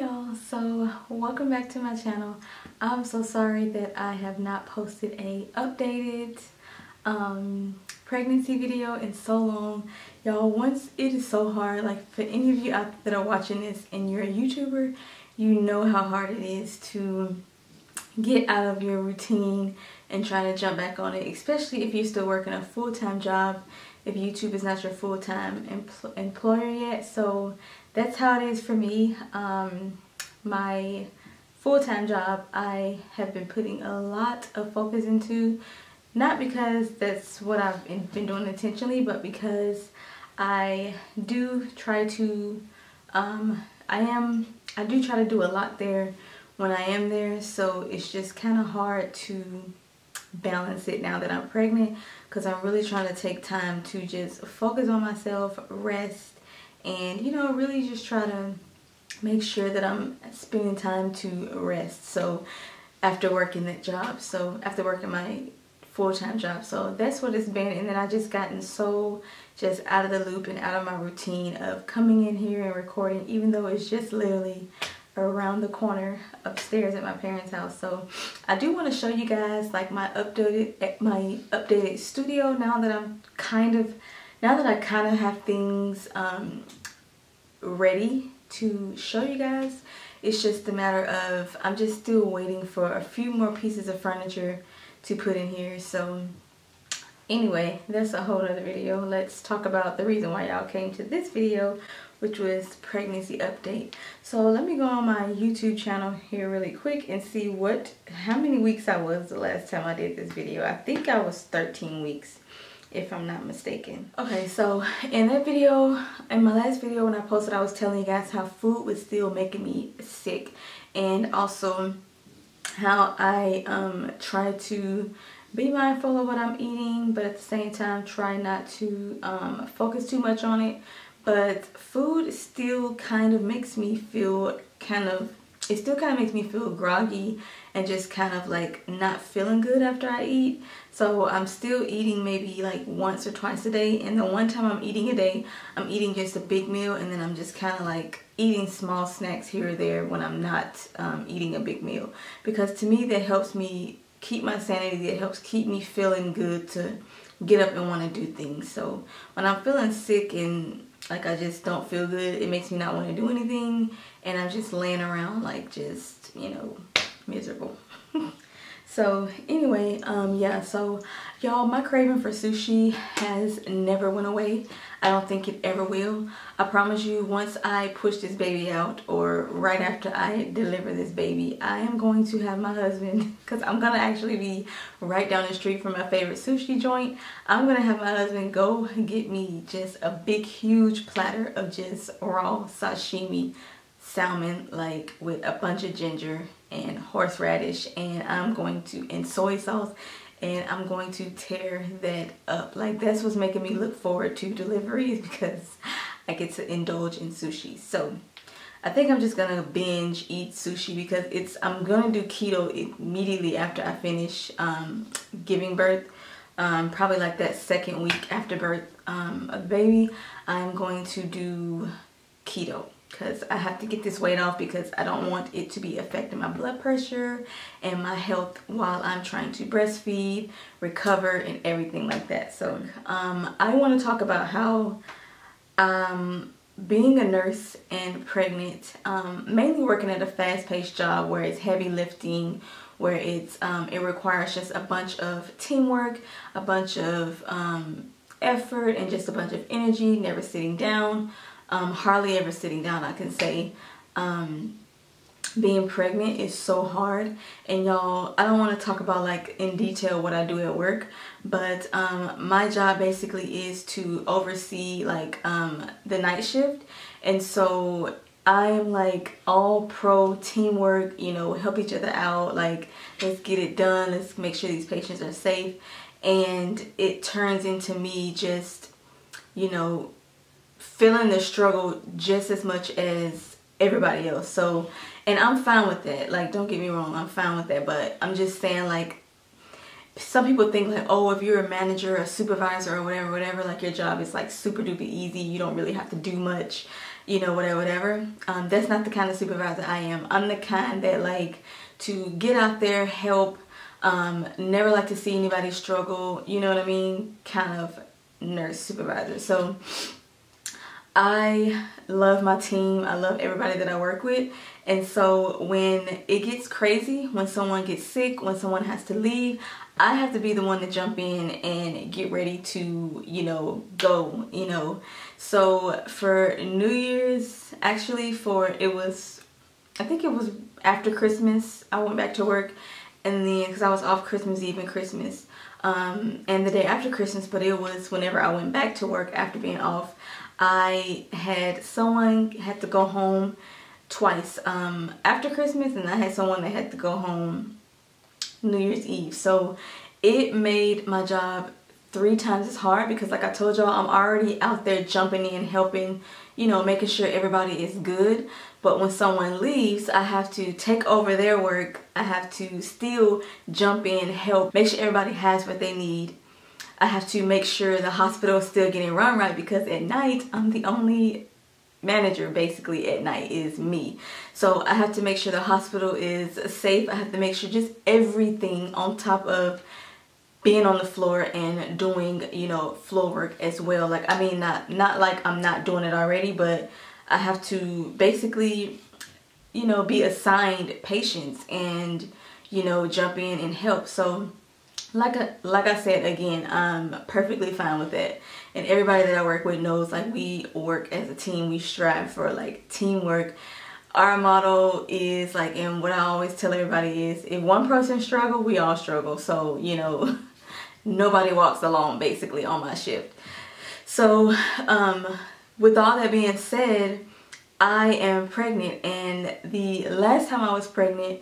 y'all, so welcome back to my channel. I'm so sorry that I have not posted a updated pregnancy video in so long. Y'all, once it is so hard, like for any of you out that are watching this and you're a YouTuber, you know how hard it is to get out of your routine and try to jump back on it, especially if you're still working a full-time job, if YouTube is not your full-time employer yet. So that's how it is for me. My full-time job I have been putting a lot of focus into, not because that's what I've been doing intentionally, but because I do try to I do try to do a lot there when I am there, so it's just kind of hard to balance it now that I'm pregnant, because I'm really trying to take time to just focus on myself, rest, and really just try to make sure that I'm spending time to rest. So after working that job, so after working my full-time job, so that's what it's been. And then I just gotten so just out of the loop and out of my routine of coming in here and recording, even though it's just literally around the corner upstairs at my parents' house. So I do want to show you guys like my updated studio now that I kind of have things ready to show you guys. It's just a matter of I'm just still waiting for a few more pieces of furniture to put in here. So anyway, that's a whole other video. Let's talk about the reason why y'all came to this video, which was pregnancy update. So let me go on my YouTube channel here really quick and see how many weeks I was the last time I did this video. I think I was 13 weeks if I'm not mistaken. Okay, so in that video, in my last video when I posted, I was telling you guys how food was still making me sick, and also how I try to be mindful of what I'm eating, but at the same time try not to focus too much on it. But food still kind of makes me feel it still kind of makes me feel groggy and just kind of like not feeling good after I eat. So I'm still eating maybe like once or twice a day, and the one time I'm eating a day, I'm eating just a big meal, and then I'm just kind of like eating small snacks here or there when I'm not eating a big meal, because to me that helps me keep my sanity. It helps keep me feeling good to get up and want to do things. So when I'm feeling sick and like I just don't feel good, it makes me not want to do anything, and I'm just laying around like just miserable. So anyway, yeah, so y'all, my craving for sushi has never went away. I don't think it ever will. I promise you, once I push this baby out, or right after I deliver this baby, I am going to have my husband, because I'm gonna actually be right down the street from my favorite sushi joint. I'm gonna have my husband go get me just a big huge platter of just raw sashimi salmon, like with a bunch of ginger and horseradish, and soy sauce, and I'm going to tear that up. Like, that's what's making me look forward to deliveries, because I get to indulge in sushi. So I think I'm just gonna binge eat sushi, because I'm gonna do keto immediately after I finish giving birth. Probably like that second week after birth of the baby, I'm going to do keto, because I have to get this weight off, because I don't want it to be affecting my blood pressure and my health while I'm trying to breastfeed, recover, and everything like that. So I want to talk about how being a nurse and pregnant, mainly working at a fast-paced job where it's heavy lifting, where it requires just a bunch of teamwork, a bunch of effort, and just a bunch of energy, never sitting down. Hardly ever sitting down, I can say. Being pregnant is so hard, and y'all, I don't want to talk about like in detail what I do at work, but my job basically is to oversee like the night shift, and so I am like all pro teamwork, help each other out, like let's get it done, let's make sure these patients are safe. And it turns into me just feeling the struggle just as much as everybody else. So, and I'm fine with that. Like, don't get me wrong, I'm fine with that. But I'm just saying, like, some people think like, oh, if you're a manager, a supervisor, or whatever, like your job is like super duper easy. You don't really have to do much. you know, whatever. That's not the kind of supervisor I am. I'm the kind that like to get out there, help, never like to see anybody struggle, you know what I mean, kind of nurse supervisor. So I love my team. I love everybody that I work with. And so when it gets crazy, when someone gets sick, when someone has to leave, I have to be the one to jump in and get ready to, you know, go, you know. So for New Year's, actually I think it was after Christmas, I went back to work. And then, because I was off Christmas Eve and Christmas, and the day after Christmas, but it was whenever I went back to work after being off, I had someone had to go home twice after Christmas, and I had someone that had to go home New Year's Eve. So it made my job 3 times as hard because, like I told y'all, I'm already out there jumping in, helping, you know, making sure everybody is good. But when someone leaves, I have to take over their work. I have to still jump in, help, make sure everybody has what they need. I have to make sure the hospital is still getting run right because at night, I'm the only manager basically at night is me. So I have to make sure the hospital is safe. I have to make sure just everything on top of being on the floor and doing, you know, floor work as well. Like, I mean, not like I'm not doing it already, but I have to basically, you know, be assigned patients and, you know, jump in and help. So like I said, again, I'm perfectly fine with that. And everybody that I work with knows, like, we work as a team. We strive for like teamwork. Our motto is like, and what I always tell everybody is, if one person struggle, we all struggle. So, you know, nobody walks alone basically on my shift. So with all that being said, I am pregnant, and the last time I was pregnant,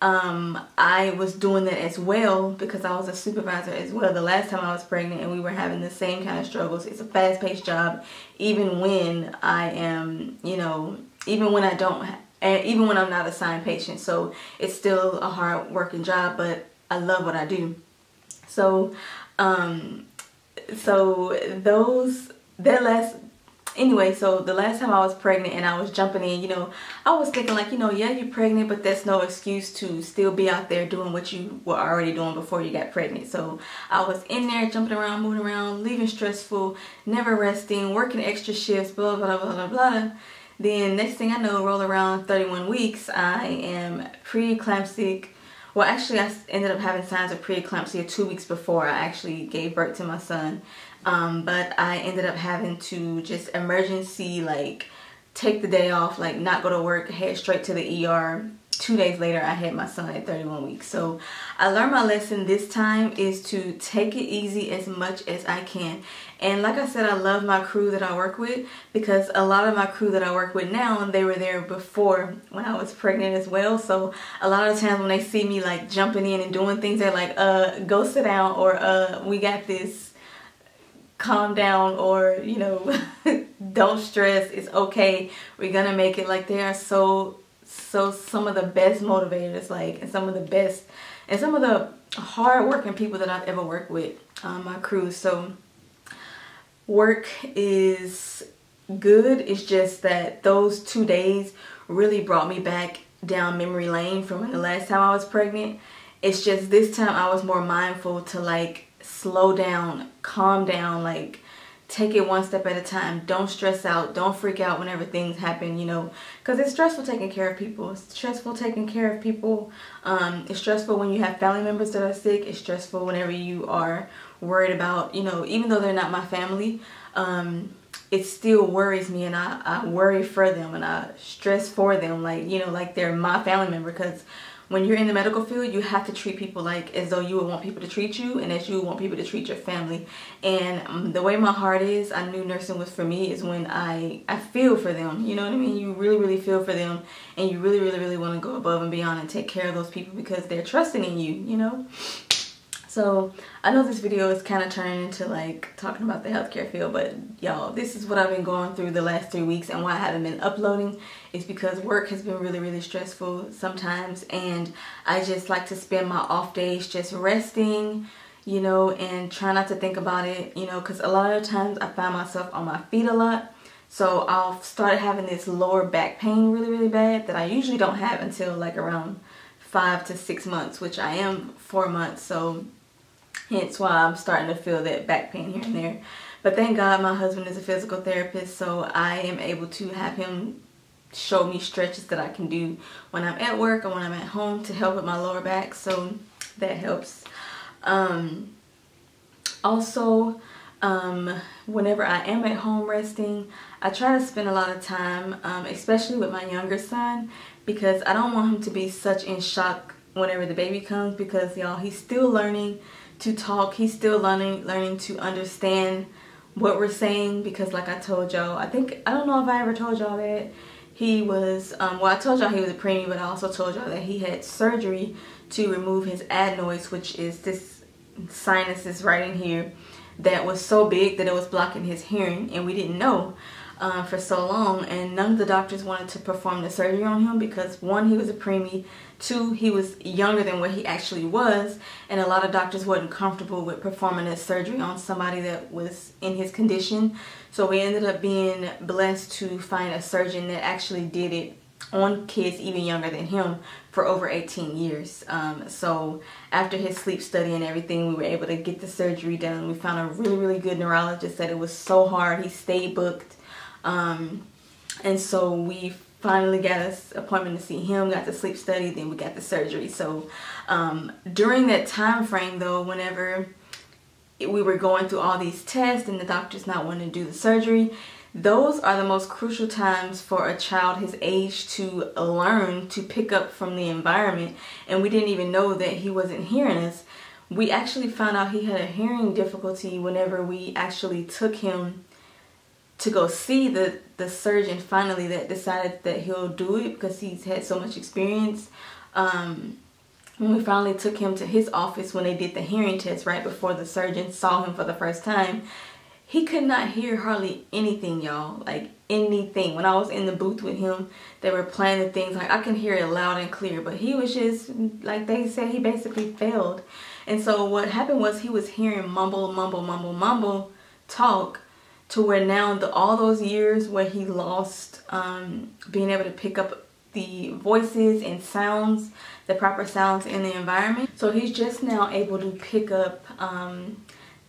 I was doing that as well because I was a supervisor as well. The last time I was pregnant, and we were having the same kind of struggles. It's a fast-paced job, even when I am, you know, even when I don't, even when I'm not assigned patients. So it's still a hard working job, but I love what I do. So, anyway, so the last time I was pregnant and I was jumping in, you know, I was thinking like, you know, yeah, you're pregnant, but that's no excuse to still be out there doing what you were already doing before you got pregnant. So I was in there jumping around, moving around, leaving stressful, never resting, working extra shifts, blah, blah, blah, blah, blah. Then next thing I know, roll around 31 weeks, I am preeclamptic. Well, actually, I ended up having signs of preeclampsia 2 weeks before I actually gave birth to my son. But I ended up having to just emergency, like, take the day off, like, not go to work, head straight to the ER. 2 days later, I had my son at 31 weeks. So I learned my lesson this time is to take it easy as much as I can. And like I said, I love my crew that I work with because a lot of my crew that I work with now, they were there before when I was pregnant as well. So a lot of times when they see me like jumping in and doing things, they're like, go sit down, or we got this, calm down, or, you know, don't stress, it's okay, we're gonna make it. Like, they are so some of the best motivators, like, and some of the best and some of the hard working people that I've ever worked with on my crew. So work is good. It's just that those 2 days really brought me back down memory lane from the last time I was pregnant. It's just this time I was more mindful to like slow down, calm down, like take it one step at a time. Don't stress out. Don't freak out whenever things happen, you know, because it's stressful taking care of people. It's stressful taking care of people. It's stressful when you have family members that are sick. It's stressful whenever you are worried about, you know, even though they're not my family, it still worries me, and I worry for them, and I stress for them, like, you know, like they're my family member. Because when you're in the medical field, you have to treat people like as though you would want people to treat you, and as you would want people to treat your family. And the way my heart is, I knew nursing was for me, is when I feel for them. You know what I mean? You really, really feel for them, and you really, really, really want to go above and beyond and take care of those people because they're trusting in you, you know? So I know this video is kind of turning into like talking about the healthcare field, but y'all, this is what I've been going through the last 3 weeks, and why I haven't been uploading is because work has been really, really stressful sometimes, and I just like to spend my off days just resting, you know, and try not to think about it, you know, because a lot of times I find myself on my feet a lot. So I've started having this lower back pain really bad that I usually don't have until like around 5 to 6 months, which I am 4 months, so hence why I'm starting to feel that back pain here and there. But thank God my husband is a physical therapist, so I am able to have him show me stretches that I can do when I'm at work or when I'm at home to help with my lower back, so that helps. Also, whenever I am at home resting, I try to spend a lot of time, especially with my younger son, because I don't want him to be such in shock whenever the baby comes, because y'all, he's still learning to talk. He's still learning to understand what we're saying, because like I told y'all, I don't know if I ever told y'all that he was, well, I told y'all he was a preemie, but I also told y'all that he had surgery to remove his adenoids, which is this sinuses right in here that was so big that it was blocking his hearing, and we didn't know for so long, and none of the doctors wanted to perform the surgery on him because 1, he was a preemie, 2, he was younger than what he actually was, and a lot of doctors wasn't comfortable with performing a surgery on somebody that was in his condition. So we ended up being blessed to find a surgeon that actually did it on kids even younger than him for over 18 years. So after his sleep study and everything, we were able to get the surgery done. We found a really good neurologist that it was so hard. He stayed booked. And so we finally got an appointment to see him, got the sleep study, then we got the surgery. So during that time frame though, whenever we were going through all these tests and the doctor's not wanting to do the surgery, those are the most crucial times for a child his age to learn to pick up from the environment. And we didn't even know that he wasn't hearing us. We actually found out he had a hearing difficulty whenever we actually took him to go see the surgeon finally that decided that he'll do it because he's had so much experience. When we finally took him to his office when they did the hearing test right before the surgeon saw him for the first time, he could not hear hardly anything, y'all. Like anything. When I was in the booth with him, they were playing the things, like I can hear it loud and clear, but he was just, like they said, he basically failed. And so what happened was he was hearing mumble talk, to where now all those years where he lost being able to pick up the voices and sounds, the proper sounds in the environment. So he's just now able to pick up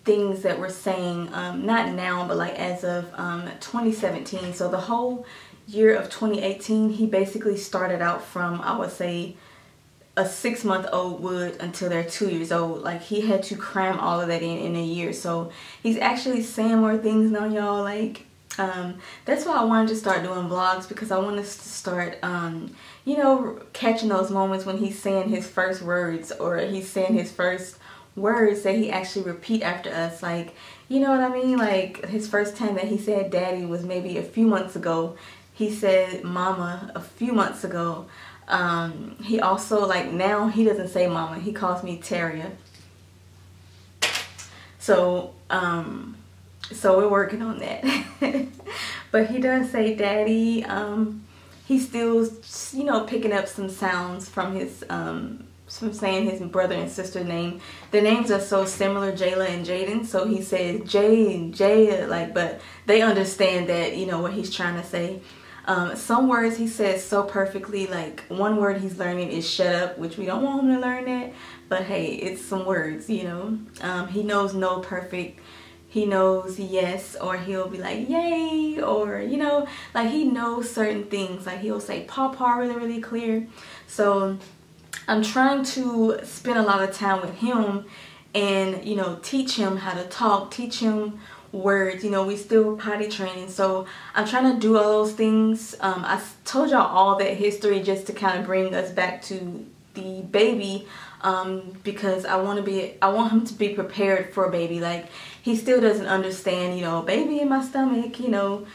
things that we're saying, not now, but like as of 2017. So the whole year of 2018, he basically started out from, I would say, a 6-month-old would until they're 2 years old. Like he had to cram all of that in a year. So he's actually saying more things now, y'all. Like that's why I wanted to start doing vlogs, because I want us to start you know, catching those moments when he's saying his first words, or he's saying his first words that he actually repeat after us. Like, you know what I mean? Like his first time that he said daddy was maybe a few months ago. He said mama a few months ago. He also, like, now he doesn't say mama, he calls me Taria. So so we're working on that. But he does say daddy. He's still, you know, picking up some sounds from his from saying his brother and sister name. The names are so similar, Jayla and Jaden, so he says Jay and Jay, like, but they understand that, you know, what he's trying to say. Some words he says so perfectly. Like one word he's learning is shut up, which we don't want him to learn that, but hey, it's some words, you know. He knows no perfect. He knows yes, or he'll be like yay, or, you know, like he knows certain things. Like he'll say pawpaw really clear. So I'm trying to spend a lot of time with him and, you know, teach him how to talk, teach him words. You know, we still potty training, so I'm trying to do all those things. I told y'all all that history just to kind of bring us back to the baby, because I want him to be prepared for a baby. Like he still doesn't understand, you know, baby in my stomach, you know.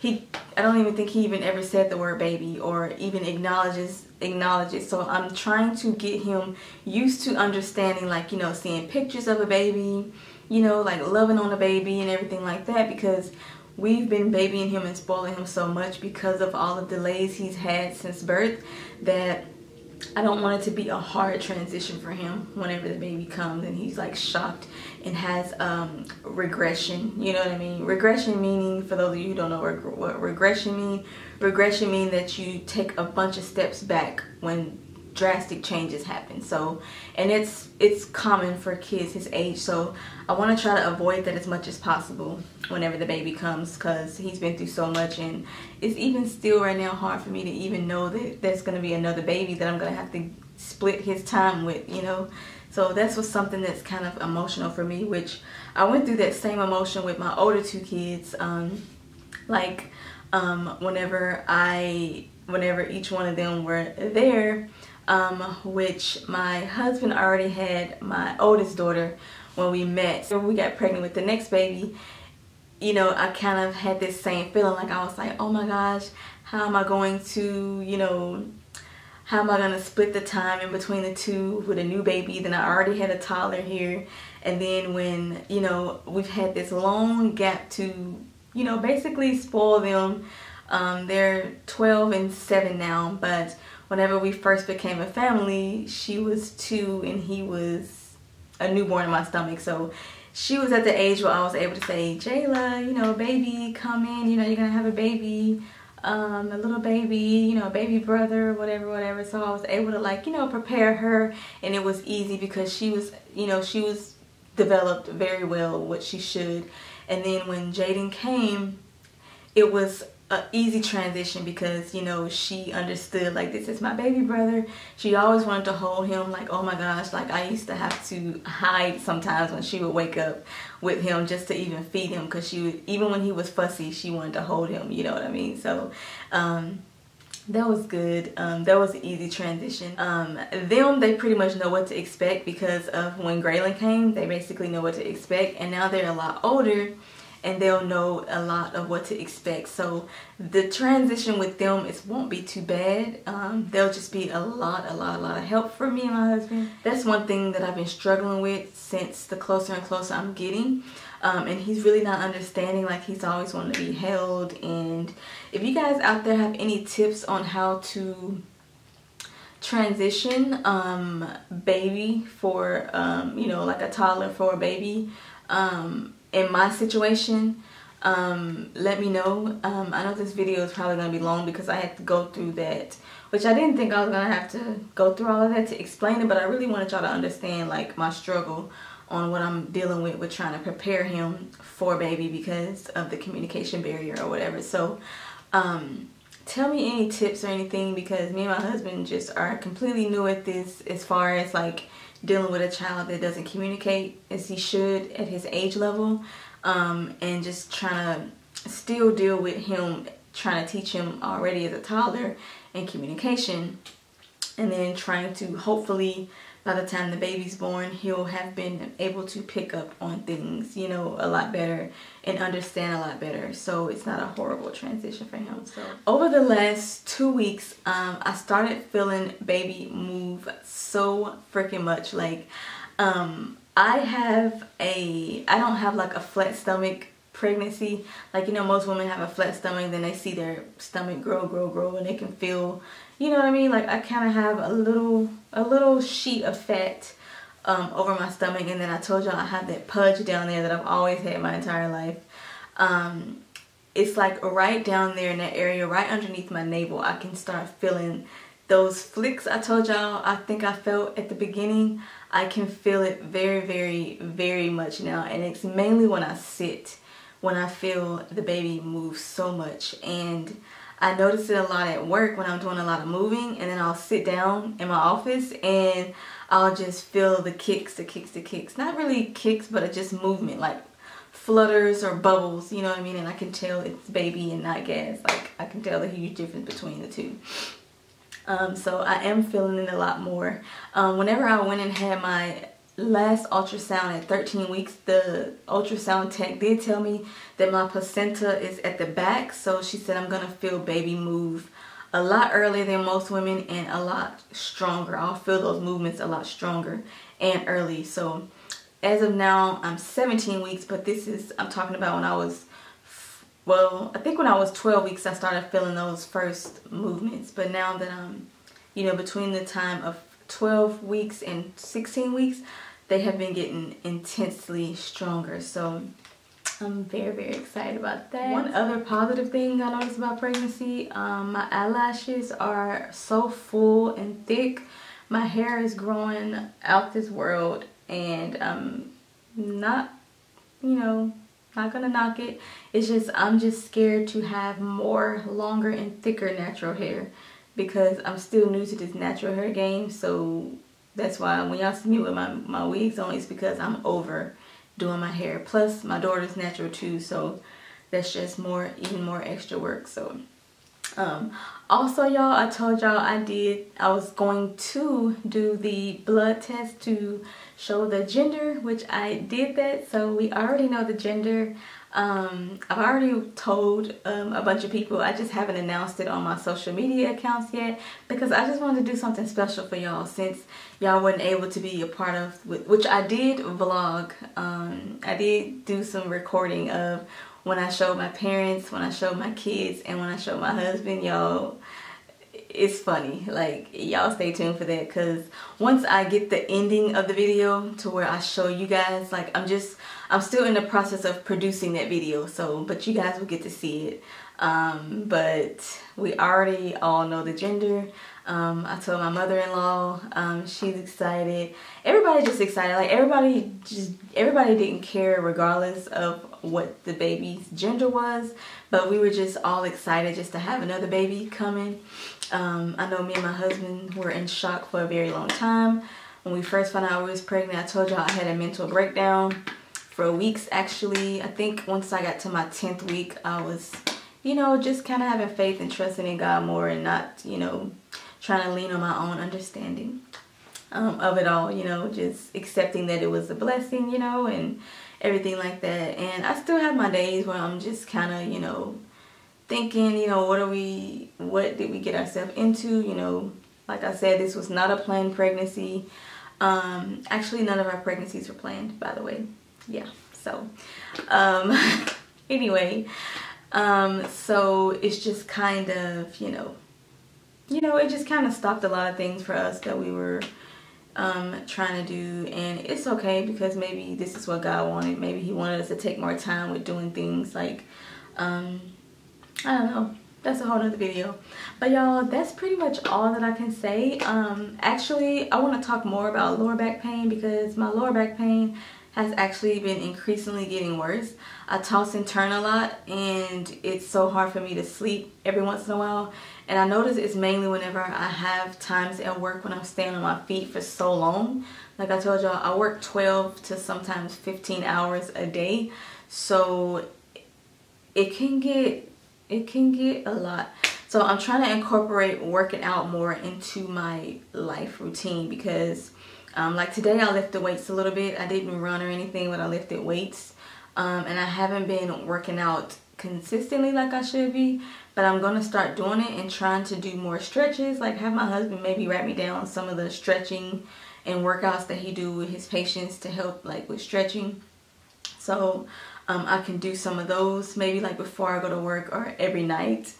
I don't even think he even ever said the word baby or even acknowledges it. So I'm trying to get him used to understanding, like, you know, seeing pictures of a baby, you know, like loving on a baby and everything like that, because we've been babying him and spoiling him so much because of all the delays he's had since birth, that I don't want it to be a hard transition for him whenever the baby comes and he's like shocked and has regression. You know what I mean? Regression meaning, for those of you who don't know what regression mean that you take a bunch of steps back when drastic changes happen. So, and it's common for kids his age, so I want to try to avoid that as much as possible whenever the baby comes, because he's been through so much, and it's even still right now hard for me to even know that there's going to be another baby that I'm going to have to split his time with, you know. So that's what's something that's kind of emotional for me, which I went through that same emotion with my older two kids. Whenever each one of them were there, which my husband already had my oldest daughter when we met. So when we got pregnant with the next baby, you know, I kind of had this same feeling. Like, I was like, oh my gosh, how am I going to, you know, how am I going to split the time in between the two with a new baby? Then I already had a toddler here. And then when, you know, we've had this long gap to, you know, basically spoil them. They're 12 and 7 now, but whenever we first became a family, she was 2 and he was a newborn in my stomach. So she was at the age where I was able to say, Jayla, you know, baby, come in, you know, you're gonna have a baby, a little baby, you know, baby brother, whatever. So I was able to, like, you know, prepare her, and it was easy because she was, you know, she was developed very well, what she should. And then when Jaden came, it was an easy transition because, you know, she understood, like, this is my baby brother. She always wanted to hold him. Like, oh my gosh, like, I used to have to hide sometimes when she would wake up with him just to even feed him, because she would, even when he was fussy, she wanted to hold him, you know what I mean? So that was good. That was an easy transition. They pretty much know what to expect because of when Graylin came. They basically know what to expect, and now they're a lot older and they'll know a lot of what to expect. So the transition with them won't be too bad. They'll just be a lot of help for me and my husband. That's one thing that I've been struggling with since the closer and closer I'm getting. And he's really not understanding. Like, he's always wanting to be held. And if you guys out there have any tips on how to transition baby for, you know, like a toddler for a baby, in my situation, let me know. I know this video is probably going to be long because I had to go through that, which I didn't think I was going to have to go through all of that to explain it, but I really wanted y'all to understand, like, my struggle on what I'm dealing with trying to prepare him for baby because of the communication barrier or whatever. So tell me any tips or anything, because me and my husband just are completely new at this as far as, like, dealing with a child that doesn't communicate as he should at his age level, and just trying to still deal with him, trying to teach him already as a toddler and communication, and then trying to hopefully by the time the baby's born, he'll have been able to pick up on things, you know, a lot better and understand a lot better, so it's not a horrible transition for him. So over the last 2 weeks, I started feeling baby move so freaking much. Like, I don't have like a flat stomach pregnancy. Like, you know, most women have a flat stomach, then they see their stomach grow, and they can feel, you know what I mean? Like, I kind of have a little sheet of fat over my stomach, and then I told y'all I have that pudge down there that I've always had my entire life. It's like right down there in that area, right underneath my navel, I can start feeling those flicks I told y'all I think I felt at the beginning. I can feel it very much now, and it's mainly when I sit, when I feel the baby move so much. And I notice it a lot at work when I'm doing a lot of moving, and then I'll sit down in my office and I'll just feel the kicks. Not really kicks, but just movement, like flutters or bubbles, you know what I mean? And I can tell it's baby and not gas. Like, I can tell the huge difference between the two. So I am feeling it a lot more. Whenever I went and had my last ultrasound at 13 weeks, the ultrasound tech did tell me that my placenta is at the back, so she said I'm gonna feel baby move a lot earlier than most women and a lot stronger. I'll feel those movements a lot stronger and early. So as of now, I'm 17 weeks, but I'm talking about when I was, well, I think when I was 12 weeks I started feeling those first movements, but now that I'm you know, between the time of 12 weeks and 16 weeks, they have been getting intensely stronger. So I'm very excited about that. One other positive thing I noticed about pregnancy, my eyelashes are so full and thick. My hair is growing out this world, and I'm not, you know, not gonna knock it. It's just, I'm just scared to have more longer and thicker natural hair, because I'm still new to this natural hair game. So that's why when y'all see me with my wigs on, it's because I'm over doing my hair. Plus my daughter's natural too, so that's just even more extra work. So also, y'all, I told y'all I was going to do the blood test to show the gender, which I did that. So we already know the gender. I've already told a bunch of people. I just haven't announced it on my social media accounts yet, because I just wanted to do something special for y'all, since y'all weren't able to be a part of, which I did vlog. I did do some recording of when I showed my parents, when I showed my kids, and when I showed my husband. Y'all, it's funny. Like, y'all stay tuned for that, because once I get the ending of the video to where I show you guys, like, I'm still in the process of producing that video, so, but you guys will get to see it. But we already all know the gender. I told my mother-in-law, she's excited. Everybody just excited. Like, everybody didn't care regardless of what the baby's gender was, but we were just all excited just to have another baby coming. I know me and my husband were in shock for a very long time. When we first found out I was pregnant, I told y'all I had a mental breakdown for weeks, actually. I think once I got to my 10th week, I was, you know, just kind of having faith and trusting in God more, and not, you know, trying to lean on my own understanding of it all, you know, just accepting that it was a blessing, you know, and everything like that. And I still have my days where I'm just kind of, you know, thinking, you know, what did we get ourselves into? You know, like I said, this was not a planned pregnancy. Actually, none of our pregnancies were planned, by the way. Yeah, so anyway, so it's just kind of, you know, it just kind of stopped a lot of things for us that we were trying to do. And it's okay, because maybe this is what God wanted. Maybe he wanted us to take more time with doing things like, I don't know, that's a whole other video. But y'all, that's pretty much all that I can say. Actually, I want to talk more about lower back pain, because my lower back pain has actually been increasingly getting worse. I toss and turn a lot, and it's so hard for me to sleep every once in a while. And I notice it's mainly whenever I have times at work when I'm staying on my feet for so long. Like I told y'all, I work 12 to sometimes 15 hours a day. So it can get a lot. So I'm trying to incorporate working out more into my life routine, because like today I lifted weights a little bit. I didn't run or anything, but I lifted weights. And I haven't been working out consistently like I should be, but I'm going to start doing it and trying to do more stretches. Like, have my husband maybe write me down some of the stretching and workouts that he do with his patients to help, like, with stretching. So I can do some of those maybe like before I go to work or every night.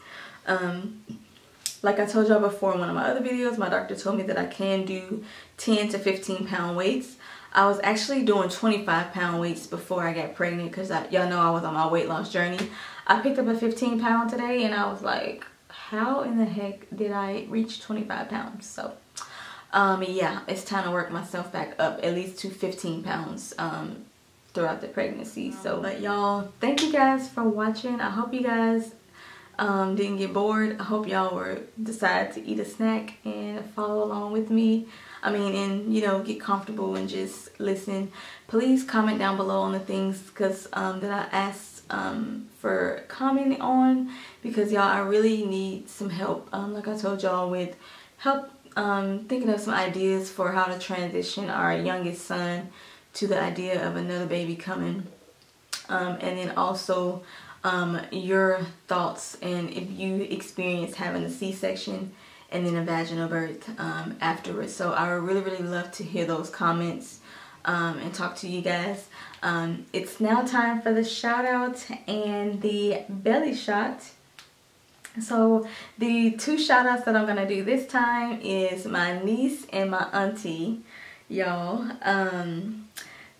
Like I told y'all before in one of my other videos, my doctor told me that I can do 10 to 15 pound weights. I was actually doing 25 pound weights before I got pregnant, because y'all know I was on my weight loss journey. I picked up a 15 pound today, and I was like, how in the heck did I reach 25 pounds? So yeah, it's time to work myself back up at least to 15 pounds throughout the pregnancy. So, but y'all, thank you guys for watching. I hope you guys didn't get bored. I hope y'all decided to eat a snack and follow along with me. I mean, and you know, get comfortable and just listen. Please comment down below on the things that I asked for commenting on, because y'all, I really need some help. Like I told y'all, with help thinking of some ideas for how to transition our youngest son to the idea of another baby coming, and then also your thoughts, and if you experience having a C-section and then a vaginal birth afterwards. So I would really love to hear those comments and talk to you guys. It's now time for the shout out and the belly shot. So the 2 shout outs that I'm gonna do this time is my niece and my auntie, y'all.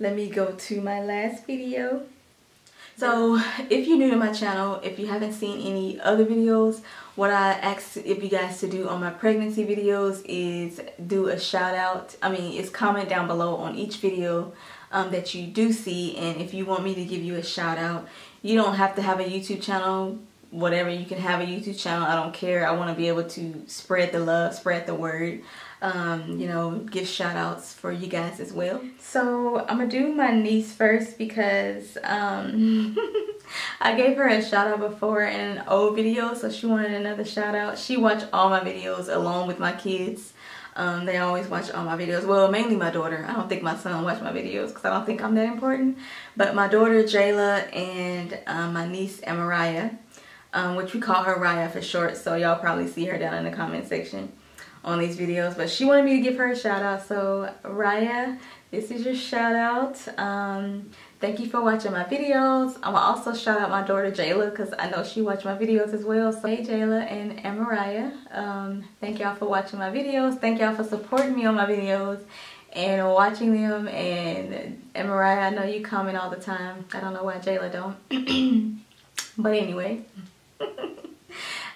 Let me go to my last video. So if you're new to my channel, if you haven't seen any other videos, what I ask if you guys to do on my pregnancy videos is do a shout out. It's comment down below on each video that you do see, and if you want me to give you a shout out, you don't have to have a YouTube channel. Whatever, you can have a YouTube channel, I don't care. I want to be able to spread the love, spread the word, you know, give shout outs for you guys as well. So I'm gonna do my niece first because I gave her a shout out before in an old video, so she wanted another shout out. She watched all my videos along with my kids. They always watch all my videos. Well, mainly my daughter. I don't think my son watched my videos because I don't think I'm that important. But my daughter Jayla and my niece Amariah, which we call her Raya for short, so y'all probably see her down in the comment section on these videos. But she wanted me to give her a shout out, so Raya, this is your shout out. Thank you for watching my videos. I'm gonna also shout out my daughter Jayla because I know she watched my videos as well. So hey Jayla and Amariah, thank y'all for watching my videos. Thank y'all for supporting me on my videos and watching them. And Amariah, I know you comment all the time. I don't know why Jayla don't. But anyway,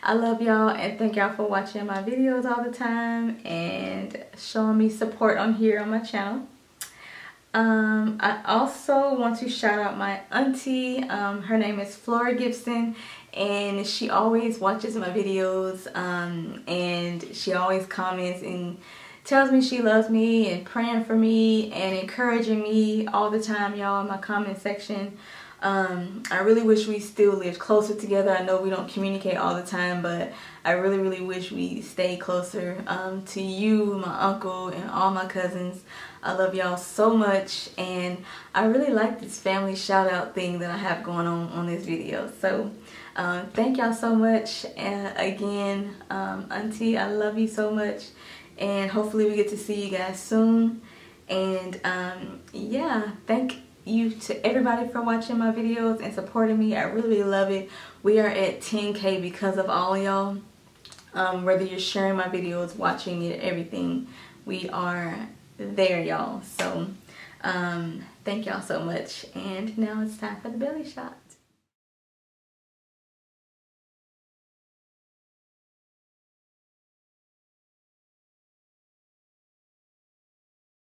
I love y'all and thank y'all for watching my videos all the time and showing me support on here on my channel. I also want to shout out my auntie. Her name is Flora Gibson, and she always watches my videos, and she always comments and tells me she loves me and praying for me and encouraging me all the time, y'all, in my comment section. I really wish we still lived closer together. I know we don't communicate all the time, but I really wish we stayed closer to you, my uncle, and all my cousins. I love y'all so much, and I really like this family shout out thing that I have going on this video. So thank y'all so much, and again, auntie, I love you so much, and hopefully we get to see you guys soon. And yeah, thank you to everybody for watching my videos and supporting me. I really love it. We are at 10K because of all y'all. Whether you're sharing my videos, watching it, everything, we are there, y'all. So thank y'all so much, and now it's time for the belly shot.